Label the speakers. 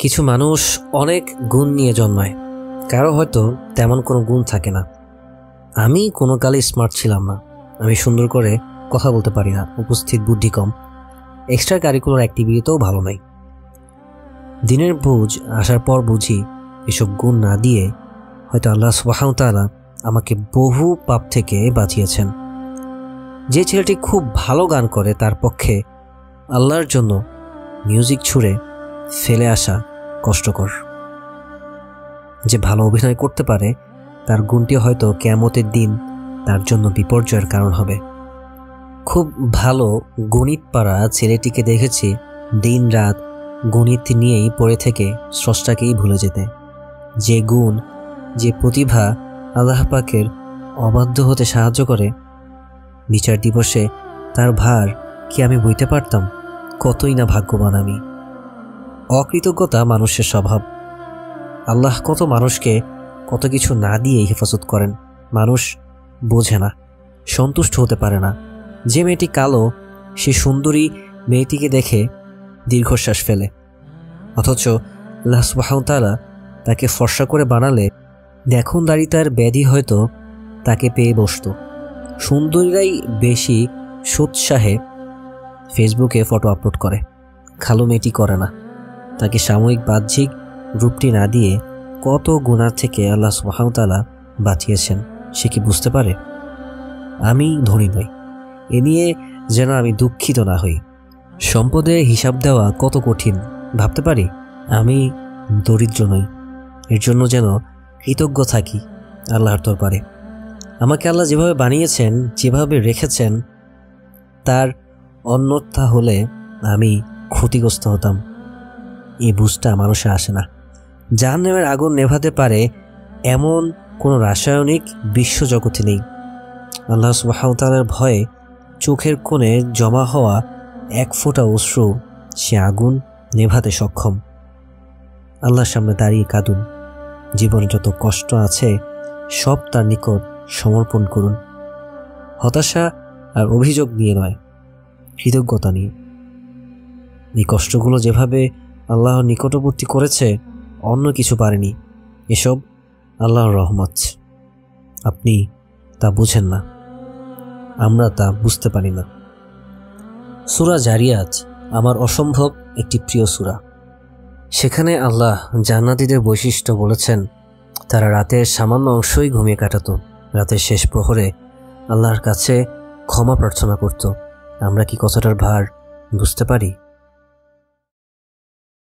Speaker 1: কিছু মানুষ অনেক গুণ নিয়ে জন্মায়, কারো হয়তো তেমন কোনো গুণ থাকে না। আমি কোনো কালে স্মার্ট ছিলাম না, আমি সুন্দর করে কথা বলতে পারি না, উপস্থিত বুদ্ধি কম, এক্সট্রা কারিকুলার অ্যাক্টিভিটিতেও ভালো নাই। দিনের বুঝ আসার পর বুঝি এসব গুণ না দিয়ে হয়তো আল্লাহ সুবহানাহু ওয়া তাআলা আমাকে বহু পাপ থেকে বাঁচিয়েছেন। যে ছেলেটি খুব ভালো গান করে তার পক্ষে আল্লাহর জন্য মিউজিক ছুঁড়ে ফেলে আসা কষ্টকর। যে ভালো অভিনয় করতে পারে তার গুণটি হয়তো কিয়ামতের দিন তার জন্য বিপর্যয়ের কারণ হবে। খুব ভালো গণিত পারা ছেলেটিকে দেখেছি দিন রাত গণিত নিয়েই পড়ে থেকে স্রষ্টাকেই ভুলে যেতে। যে গুণ, যে প্রতিভা আল্লাহ পাকের অবাধ্য হতে সাহায্য করে, বিচার দিবসে তার ভার কি আমি বইতে পারতাম? কতই না ভাগ্যবান আমি। অকৃতজ্ঞতা মানুষের স্বভাব। আল্লাহ কত মানুষকে কত কিছু না দিয়েই হেফাজত করেন, মানুষ বোঝে না, সন্তুষ্ট হতে পারে না। যে মেয়েটি কালো সে সুন্দরী মেয়েটিকে দেখে দীর্ঘশ্বাস ফেলে, অথচ আল্লাহ সুবহানাহু ওয়া তাআলা তাকে ফর্সা করে বানালে দেখনদারিতার ব্যাধি হয়তো তাকে পেয়ে বসত। সুন্দরীরাই বেশি সোৎসাহে ফেসবুকে ফটো আপলোড করে, কালো মেয়েটি করে না। তাকে সাময়িক বাহ্যিক রূপটি না দিয়ে কত গুনাহ থেকে আল্লাহ সুবহানাহু ওয়া তাআলা বাঁচিয়েছেন সে কি বুঝতে পারে? আমি ধনী নই, এ নিয়ে যেন আমি দুঃখিত না হই। সম্পদের হিসাব দেওয়া কত কঠিন ভাবতে পারি। আমি দরিদ্র নই, এর জন্য যেন কৃতজ্ঞ থাকি আল্লাহর দরবারে। আমাকে আল্লাহ যেভাবে বানিয়েছেন, যেভাবে রেখেছেন, তার অন্যথা হলে আমি ক্ষতিগ্রস্ত হতাম। এই বুঝটা মানুষে আসে না। জাহান্নামের আগুন নেভাতে পারে এমন কোনো রাসায়নিক বিশ্বজগতে নেই। আল্লাহ সুবহানাহু ওয়া তাআলার ভয়ে চোখের কোণে জমা হওয়া এক ফোঁটা অশ্রু সে আগুন নেভাতে সক্ষম। আল্লাহর সামনে দাঁড়িয়ে কাঁদুন, জীবনে যত কষ্ট আছে সব তার নিকট সমর্পণ করুন। হতাশা আর অভিযোগ নিয়ে নয়, কৃতজ্ঞতা নিয়ে। এই কষ্টগুলো যেভাবে আল্লাহর নিকটবর্তী করেছে অন্য কিছু পারেনি। এসব আল্লাহর রহমত। আপনি তা বুঝেন না, আমরা তা বুঝতে পারি না। সূরা জারিয়াত আমার অসম্ভব একটি প্রিয় সূরা। সেখানে আল্লাহ জান্নাতীদের বৈশিষ্ট্য বলেছেন, তারা রাতের সামান্য অংশই ঘুমিয়ে কাটাত, রাতের শেষ প্রহরে আল্লাহর কাছে ক্ষমা প্রার্থনা করত। আমরা কি কথাটার ভার বুঝতে পারি?